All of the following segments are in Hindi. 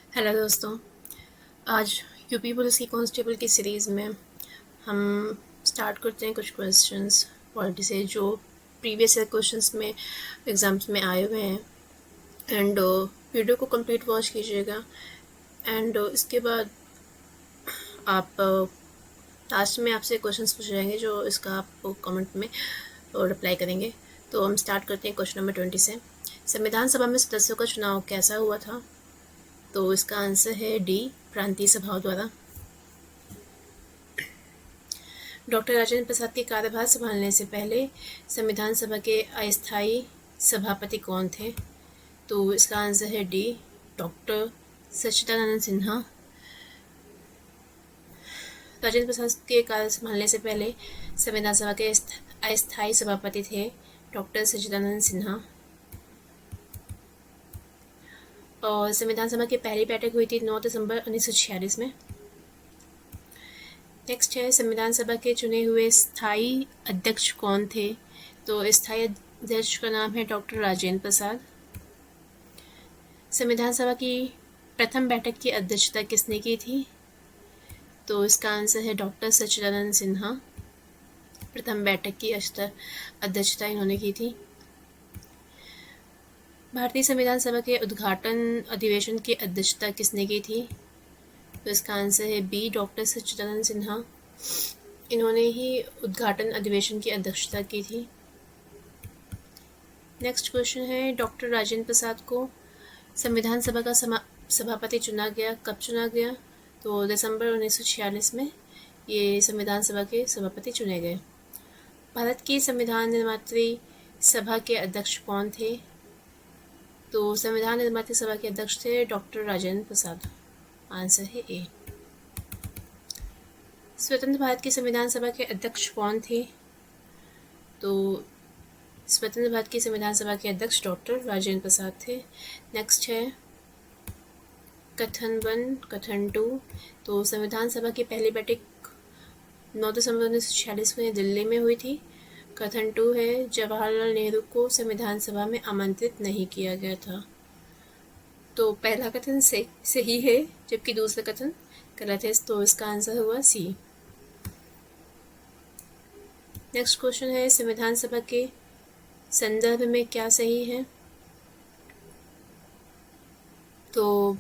हेलो दोस्तों। आज यूपी पुलिस की कांस्टेबल की सीरीज़ में हम स्टार्ट करते हैं कुछ क्वेश्चंस पॉलिटी से जो प्रीवियस ईयर क्वेश्चंस में एग्ज़ाम्स में आए हुए हैं। एंड वीडियो को कंप्लीट वॉच कीजिएगा। एंड इसके बाद आप लास्ट में आपसे क्वेश्चंस पूछे जाएंगे जो इसका आप कमेंट में रिप्लाई करेंगे। तो हम स्टार्ट करते हैं क्वेश्चन नंबर 20 से। संविधान सभा में सदस्यों का चुनाव कैसा हुआ था? तो इसका आंसर है डी, प्रांतीय सभाओं द्वारा। डॉक्टर राजेंद्र प्रसाद के कार्यभार संभालने से पहले संविधान सभा के अस्थायी सभापति कौन थे? तो इसका आंसर है डी, डॉक्टर सच्चिदानंद सिन्हा। राजेंद्र प्रसाद के कार्य संभालने से पहले संविधान सभा के अस्थायी सभापति थे डॉक्टर सच्चिदानंद सिन्हा। और संविधान सभा की पहली बैठक हुई थी 9 दिसंबर 1946 में। नेक्स्ट है, संविधान सभा के चुने हुए स्थायी अध्यक्ष कौन थे? तो स्थायी अध्यक्ष का नाम है डॉक्टर राजेंद्र प्रसाद। संविधान सभा की प्रथम बैठक की अध्यक्षता किसने की थी? तो इसका आंसर है डॉक्टर सच्चिदानंद सिन्हा। प्रथम बैठक की अध्यक्षता इन्होंने की थी। भारतीय संविधान सभा के उद्घाटन अधिवेशन की अध्यक्षता किसने की थी? तो इसका आंसर है बी, डॉक्टर सच्चिदानंद सिन्हा। इन्होंने ही उद्घाटन अधिवेशन की अध्यक्षता की थी। नेक्स्ट क्वेश्चन है, डॉक्टर राजेंद्र प्रसाद को संविधान सभा का सभापति चुना गया, कब चुना गया? तो दिसंबर 1946 में ये संविधान सभा के सभापति चुने गए। भारत की संविधान निर्मात्री सभा के अध्यक्ष कौन थे? तो संविधान निर्मात्री सभा के अध्यक्ष थे डॉक्टर राजेंद्र प्रसाद। आंसर है ए। स्वतंत्र भारत की संविधान सभा के अध्यक्ष कौन थे? तो स्वतंत्र भारत की संविधान सभा के अध्यक्ष डॉक्टर राजेंद्र प्रसाद थे। नेक्स्ट है कथन 1, कथन 2। तो संविधान सभा की पहली बैठक 9 दिसंबर 1946 में दिल्ली में हुई थी। कथन 2 है, जवाहरलाल नेहरू को संविधान सभा में आमंत्रित नहीं किया गया था। तो पहला कथन सही है, जबकि दूसरा कथन गलत है। तो इसका आंसर हुआ सी। नेक्स्ट क्वेश्चन है, संविधान सभा के संदर्भ में क्या सही है? तो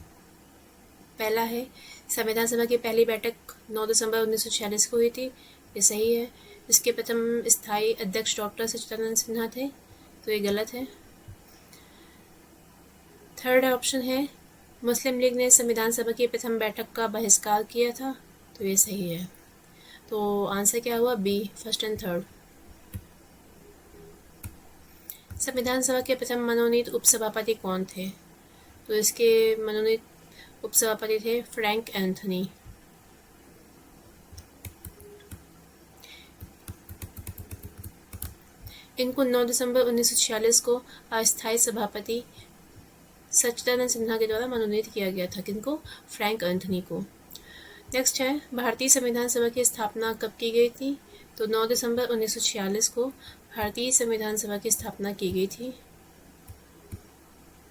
पहला है, संविधान सभा की पहली बैठक 9 दिसंबर 1946 को हुई थी। ये सही है। इसके प्रथम स्थायी अध्यक्ष डॉक्टर सच्चिदानंद सिन्हा थे। तो ये गलत है। थर्ड ऑप्शन है, मुस्लिम लीग ने संविधान सभा की प्रथम बैठक का बहिष्कार किया था। तो ये सही है। तो आंसर क्या हुआ? B, first and third. संविधान सभा के प्रथम मनोनीत उपसभापति कौन थे? तो इसके मनोनीत उपसभापति थे फ्रैंक एंथनी। इनको 9 दिसंबर 1946 को अस्थायी सभापति सच्चिदानंद सिन्हा के द्वारा मनोनीत किया गया था। किनको? फ्रैंक एंथनी को। नेक्स्ट है, भारतीय संविधान सभा की स्थापना कब की गई थी? तो 9 दिसंबर 1946 को भारतीय संविधान सभा की स्थापना की गई थी।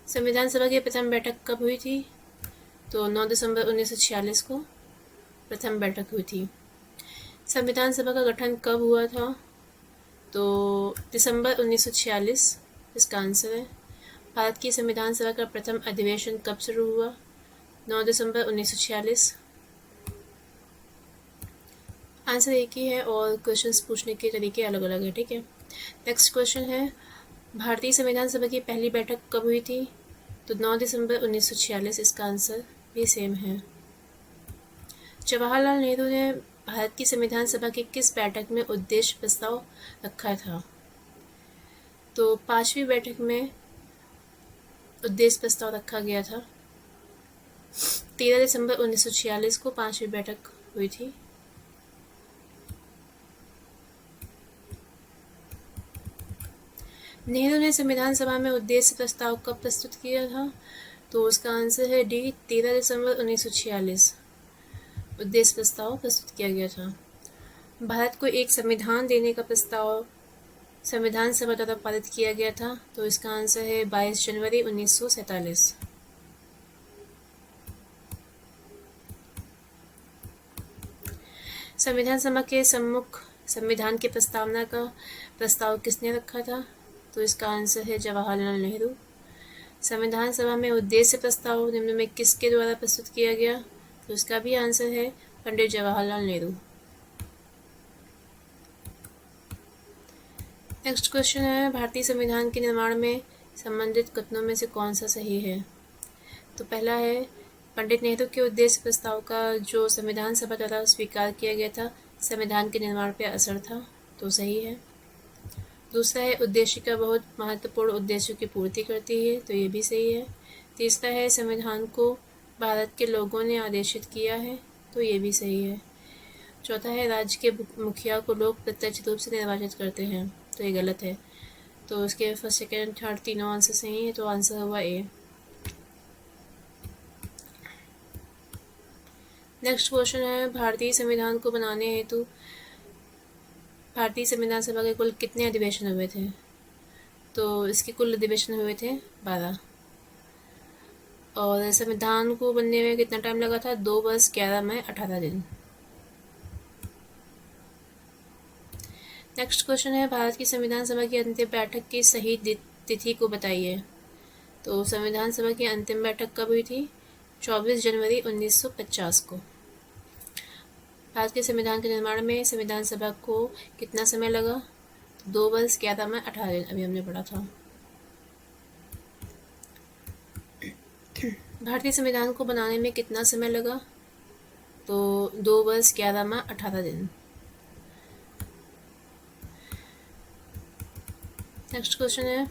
संविधान सभा की प्रथम बैठक कब हुई थी? तो 9 दिसंबर 1946 को प्रथम बैठक हुई थी। संविधान सभा का गठन कब हुआ था? तो दिसंबर 1946 इसका आंसर है। भारत की संविधान सभा का प्रथम अधिवेशन कब शुरू हुआ? 9 दिसंबर 1946। आंसर एक ही है और क्वेश्चंस पूछने के तरीके अलग अलग है। ठीक है। नेक्स्ट क्वेश्चन है, भारतीय संविधान सभा की पहली बैठक कब हुई थी? तो 9 दिसंबर 1946। इसका आंसर भी सेम है। जवाहरलाल नेहरू ने भारत की संविधान सभा की किस बैठक में उद्देश्य प्रस्ताव रखा था? तो 5वीं बैठक में उद्देश्य प्रस्ताव रखा गया था। 13 दिसंबर 1946 को 5वीं बैठक हुई थी। नेहरू ने संविधान सभा में उद्देश्य प्रस्ताव कब प्रस्तुत किया था? तो उसका आंसर है डी, 13 दिसंबर 1946 उद्देश्य प्रस्ताव प्रस्तुत किया गया था। भारत को एक संविधान देने का प्रस्ताव संविधान सभा द्वारा पारित किया गया था। तो इसका आंसर है 22 जनवरी 1947। संविधान सभा के सम्मुख संविधान की प्रस्तावना का प्रस्ताव किसने रखा था? तो इसका आंसर है जवाहरलाल नेहरू। संविधान सभा में उद्देश्य प्रस्ताव निम्न में किसके द्वारा प्रस्तुत किया गया? तो इसका भी आंसर है पंडित जवाहरलाल नेहरू। नेक्स्ट क्वेश्चन है, भारतीय संविधान के निर्माण में संबंधित कथनों में से कौन सा सही है? तो पहला है, पंडित नेहरू के उद्देश्य प्रस्ताव का जो संविधान सभा द्वारा स्वीकार किया गया था संविधान के निर्माण पर असर था, तो सही है। दूसरा है, उद्देश्य का बहुत महत्वपूर्ण उद्देश्यों की पूर्ति करती है, तो ये भी सही है। तीसरा है, संविधान को भारत के लोगों ने आदेशित किया है, तो ये भी सही है। चौथा है, राज्य के मुखिया को लोग प्रत्यक्ष रूप से निर्वाचित करते हैं, तो ये गलत है। तो उसके फर्स्ट सेकेंड थर्ड तीनों आंसर सही है, तो आंसर हुआ ए। नेक्स्ट क्वेश्चन है, भारतीय संविधान को बनाने हेतु भारतीय संविधान सभा के कुल कितने अधिवेशन हुए थे? तो इसके कुल अधिवेशन हुए थे 12। और संविधान को बनने में कितना टाइम लगा था? 2 वर्ष 11 महीने 18 दिन। नेक्स्ट क्वेश्चन है, भारत की संविधान सभा की अंतिम बैठक की सही तिथि को बताइए। तो संविधान सभा की अंतिम बैठक कब हुई थी? 24 जनवरी 1950 को। भारत के संविधान के निर्माण में संविधान सभा को कितना समय लगा? 2 वर्ष 11 महीने 18 दिन, अभी हमने पढ़ा था। भारतीय संविधान को बनाने में कितना समय लगा? तो 2 वर्ष 11 महीने 18 दिन। नेक्स्ट क्वेश्चन है,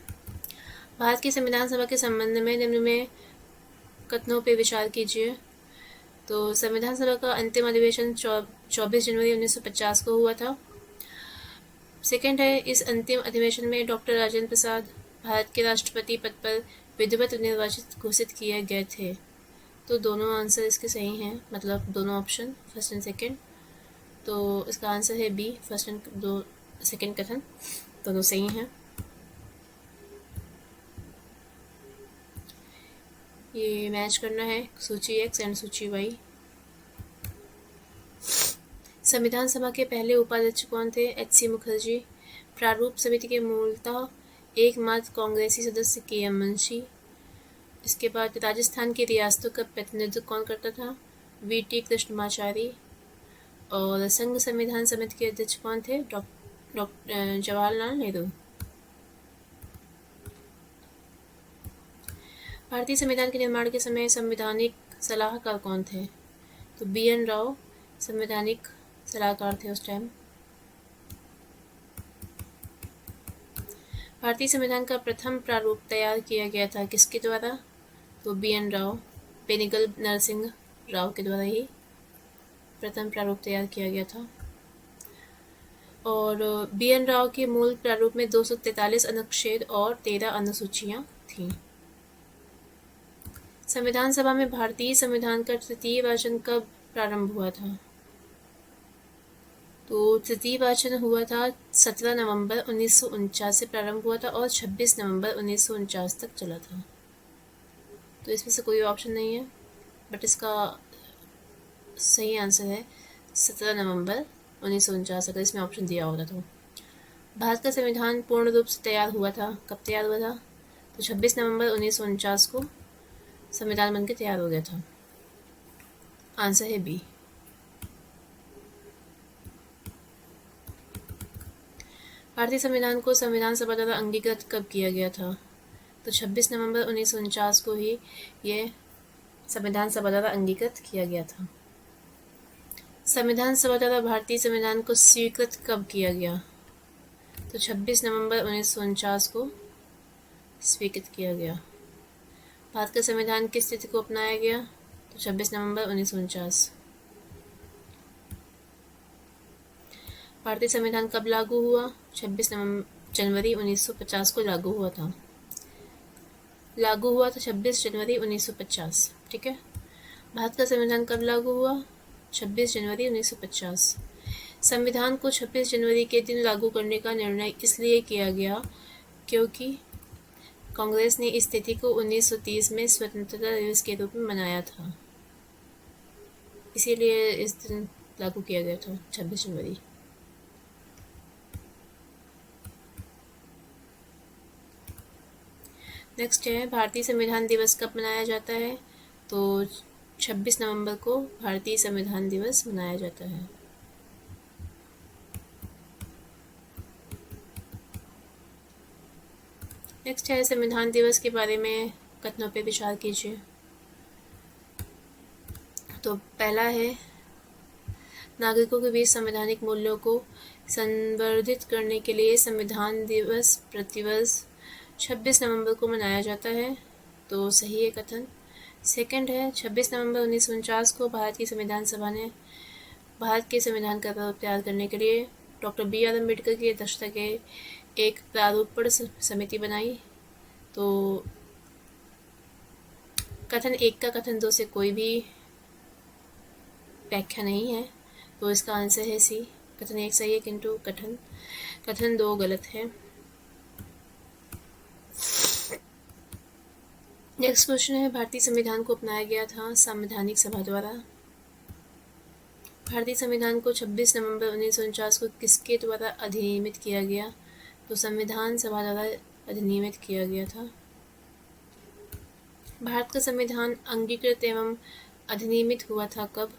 भारत की संविधान सभा के संबंध में निम्न में कथनों पर विचार कीजिए। तो संविधान सभा का अंतिम अधिवेशन 24 जनवरी 1950 को हुआ था। सेकंड है, इस अंतिम अधिवेशन में डॉक्टर राजेंद्र प्रसाद भारत के राष्ट्रपति पद पर विधिवत निर्वाचित घोषित किए गए थे। तो दोनों आंसर इसके सही हैं, मतलब दोनों ऑप्शन फर्स्ट एंड सेकंड। तो इसका आंसर है बी, फर्स्ट एंड सेकंड कथन दोनों सही हैं। ये मैच करना है सूची एक्स एंड सूची वाई। संविधान सभा के पहले उपाध्यक्ष कौन थे? एच.सी. मुखर्जी। प्रारूप समिति के मूलतः एकमात्र कांग्रेसी सदस्य के.एम. मुंशी। इसके बाद राजस्थान की रियासतों का प्रतिनिधित्व कौन करता था? वी.टी. कृष्णमाचारी। और संघ संविधान समिति के अध्यक्ष कौन थे? जवाहरलाल नेहरू। भारतीय संविधान के निर्माण के समय संवैधानिक सलाहकार कौन थे? तो बी.एन. राव संवैधानिक सलाहकार थे उस टाइम। भारतीय संविधान का प्रथम प्रारूप तैयार किया गया था किसके द्वारा? तो बी.एन. राव, बेनिगल नरसिंह राव के द्वारा ही प्रथम प्रारूप तैयार किया गया था। और बी.एन. राव के मूल प्रारूप में 243 अनुच्छेद और 13 अनुसूचियां थीं। संविधान सभा में भारतीय संविधान का तृतीय वाचन कब प्रारंभ हुआ था? तो तृतीय वाचन हुआ था 17 नवंबर 1949 से प्रारंभ हुआ था और 26 नवंबर 1949 तक चला था। तो इसमें से कोई ऑप्शन नहीं है, बट इसका सही आंसर है 17 नवंबर 1949, अगर इसमें ऑप्शन दिया होता तो। भारत का संविधान पूर्ण रूप से तैयार हुआ था, कब तैयार हुआ था? तो 26 नवंबर 1949 को संविधान बनकर तैयार हो गया था। आंसर है बी। भारतीय संविधान को संविधान सभा द्वारा अंगीकृत कब किया गया था? तो 26 नवंबर 1949 को ही ये संविधान सभा द्वारा अंगीकृत किया गया था। संविधान सभा द्वारा भारतीय संविधान को स्वीकृत कब किया गया? तो 26 नवंबर 1949 को स्वीकृत किया गया। भारत का संविधान किस तिथि को अपनाया गया? तो 26 नवंबर 1949। भारतीय संविधान कब लागू हुआ? 26 जनवरी 1950 को लागू हुआ था। 26 जनवरी 1950, ठीक है। भारत का संविधान कब लागू हुआ? 26 जनवरी 1950। संविधान को 26 जनवरी के दिन लागू करने का निर्णय इसलिए किया गया क्योंकि कांग्रेस ने इस तिथि को 1930 में स्वतंत्रता दिवस के रूप में मनाया था, इसीलिए इस दिन लागू किया गया था 26 जनवरी। नेक्स्ट है भारतीय संविधान दिवस कब मनाया जाता है? तो 26 नवंबर को भारतीय संविधान दिवस मनाया जाता है। नेक्स्ट है संविधान दिवस के बारे में कथनों पे विचार कीजिए। तो पहला है नागरिकों के बीच संवैधानिक मूल्यों को संवर्धित करने के लिए संविधान दिवस प्रतिवर्ष 26 नवंबर को मनाया जाता है। तो सही है कथन। सेकंड है 26 नवंबर 1949 को भारत की संविधान सभा ने भारत के संविधान का प्रारूप तैयार करने के लिए डॉक्टर B.R. अम्बेडकर की अध्यक्षता के एक प्रारूपण समिति बनाई। तो कथन एक का कथन दो से कोई भी व्याख्या नहीं है, तो इसका आंसर है सी। कथन एक सही है किंतु कथन दो गलत है। नेक्स्ट क्वेश्चन है भारतीय संविधान को अपनाया गया था संवैधानिक सभा द्वारा। भारतीय संविधान को 26 नवंबर 1949 को किसके द्वारा अधिनियमित किया गया? तो संविधान सभा द्वारा अधिनियमित किया गया था। भारत का संविधान अंगीकृत एवं अधिनियमित हुआ था कब?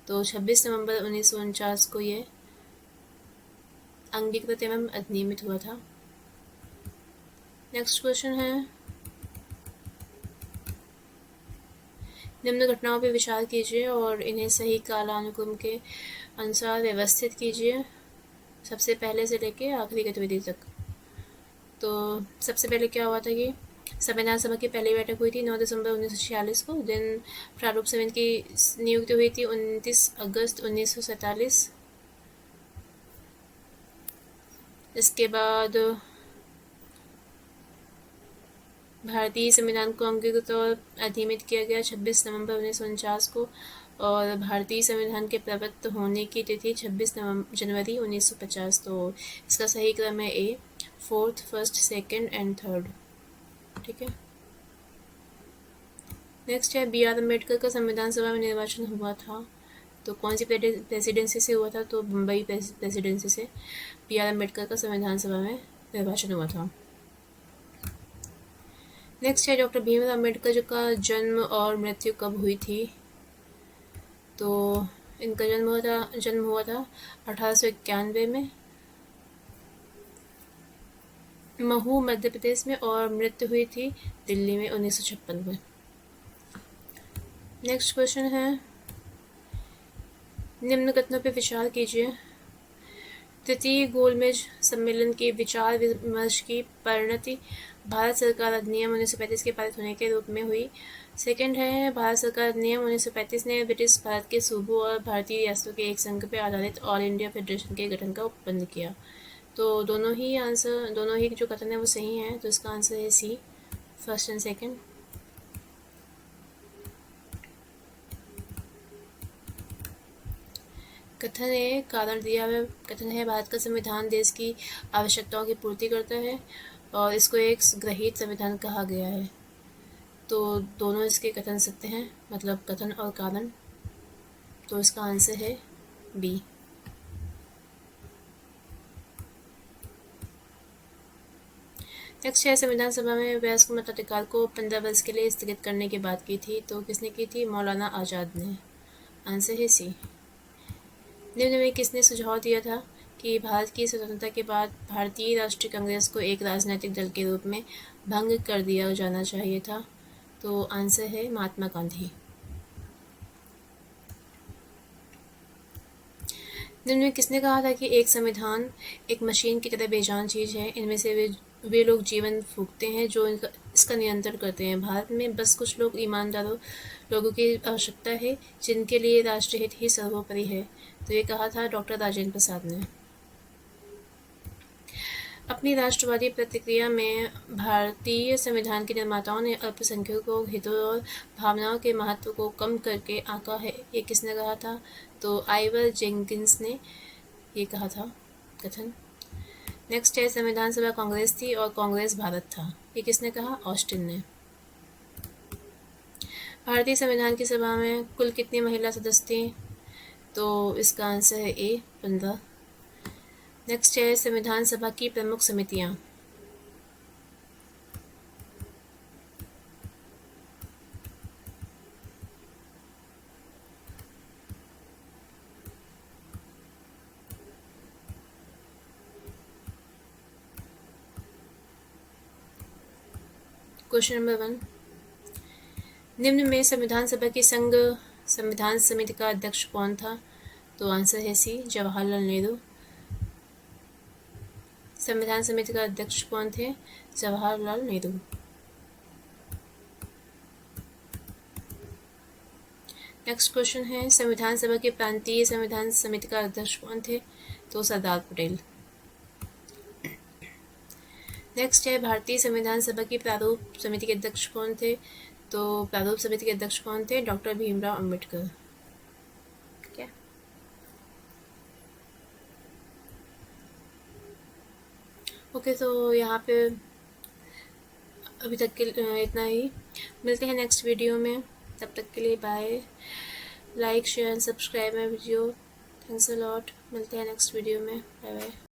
तो 26 नवंबर 1949 को ये अंगीकृत एवं अधिनियमित हुआ था। नेक्स्ट क्वेश्चन है निम्न घटनाओं पर विचार कीजिए और इन्हें सही कालानुक्रम के अनुसार व्यवस्थित कीजिए, सबसे पहले से लेके आखिरी गतिविधि तक। तो सबसे पहले क्या हुआ था कि संविधान सभा की पहली बैठक हुई थी 9 दिसंबर 1946 को। दिन प्रारूप समिति की नियुक्ति हुई थी 29 अगस्त 1947। इसके बाद भारतीय संविधान को अंगीकृत और अधिनियमित किया गया 26 नवंबर 1949 को, और भारतीय संविधान के प्रवृत्त होने की तिथि 26 जनवरी 1950। तो इसका सही क्रम है A, fourth, first, second and third. ठीक है। नेक्स्ट है B.R. अम्बेडकर का संविधान सभा में निर्वाचन हुआ था। तो कौन सी प्रेसिडेंसी से हुआ था? तो मुंबई प्रेसिडेंसी से B.R. अम्बेडकर का संविधान सभा में निर्वाचन हुआ था। नेक्स्ट है डॉक्टर भीमराव अम्बेडकर का जन्म और मृत्यु कब हुई थी? तो इनका जन्म हुआ था 1891 में महू मध्य प्रदेश में, और मृत्यु हुई थी दिल्ली में 1956 में। नेक्स्ट क्वेश्चन है निम्न कथनों पर विचार कीजिए। तृतीय गोलमेज सम्मेलन के विचार विमर्श की परिणति भारत सरकार अधिनियम 1935 के पारित होने के रूप में हुई। सेकंड है भारत सरकार अधिनियम 1935 ने ब्रिटिश भारत के सूबों और भारतीय रियासतों के एक संघ पर आधारित ऑल इंडिया फेडरेशन के गठन का उपबंध किया। तो दोनों ही जो कथन है वो सही है, तो इसका आंसर है सी, फर्स्ट एंड सेकंड। कथन है कारण दिया हुआ कथन है भारत का संविधान देश की आवश्यकताओं की पूर्ति करता है और इसको एक ग्रहीत संविधान कहा गया है। तो दोनों इसके कथन सत्य हैं, मतलब कथन और कारण। तो इसका आंसर है बी। नेक्स्ट है संविधान सभा में वयस्क मताधिकार को 15 वर्ष के लिए स्थगित करने की बात की थी। तो किसने की थी? मौलाना आज़ाद ने। आंसर है सी। निम्न में किसने सुझाव दिया था कि भारत की स्वतंत्रता के बाद भारतीय राष्ट्रीय कांग्रेस को एक राजनीतिक दल के रूप में भंग कर दिया जाना चाहिए था? तो आंसर है महात्मा गांधी। निम्न में किसने कहा था कि एक संविधान एक मशीन की तरह बेजान चीज़ है, इनमें से वे लोग जीवन फूंकते हैं जो इसका नियंत्रण करते हैं। भारत में बस कुछ ईमानदारों लोगों की आवश्यकता है जिनके लिए राष्ट्रीय हित ही सर्वोपरि है। तो ये कहा था डॉक्टर राजेंद्र प्रसाद ने। अपनी राष्ट्रवादी प्रतिक्रिया में भारतीय संविधान के निर्माताओं ने अल्पसंख्यकों हितों और भावनाओं के महत्व को कम करके आंका है। ये किसने कहा था? तो आइवर जेंकिंस ने ये कहा था कथन। नेक्स्ट है संविधान सभा कांग्रेस थी और कांग्रेस भारत था। ये किसने कहा? ऑस्टिन ने। भारतीय संविधान की सभा में कुल कितनी महिला सदस्य थी? तो इसका आंसर है ए 15। नेक्स्ट है संविधान सभा की प्रमुख समितियां। क्वेश्चन नंबर 1, निम्न में संविधान सभा की संघ संविधान समिति का अध्यक्ष कौन था? तो आंसर है सी जवाहरलाल नेहरू। संविधान समिति का अध्यक्ष कौन थे? जवाहरलाल नेहरू। नेक्स्ट क्वेश्चन है संविधान सभा के प्रांतीय संविधान समिति का अध्यक्ष कौन थे? तो सरदार पटेल। नेक्स्ट है भारतीय संविधान सभा की प्रारूप समिति के अध्यक्ष कौन थे? तो प्रारूप समिति के अध्यक्ष कौन थे? डॉक्टर भीमराव अंबेडकर। ठीक है, ओके, तो यहाँ पे अभी तक के इतना ही। मिलते हैं नेक्स्ट वीडियो में, तब तक के लिए bye. Like share and subscribe my video. Thanks a lot. मिलते हैं नेक्स्ट वीडियो में। Bye bye.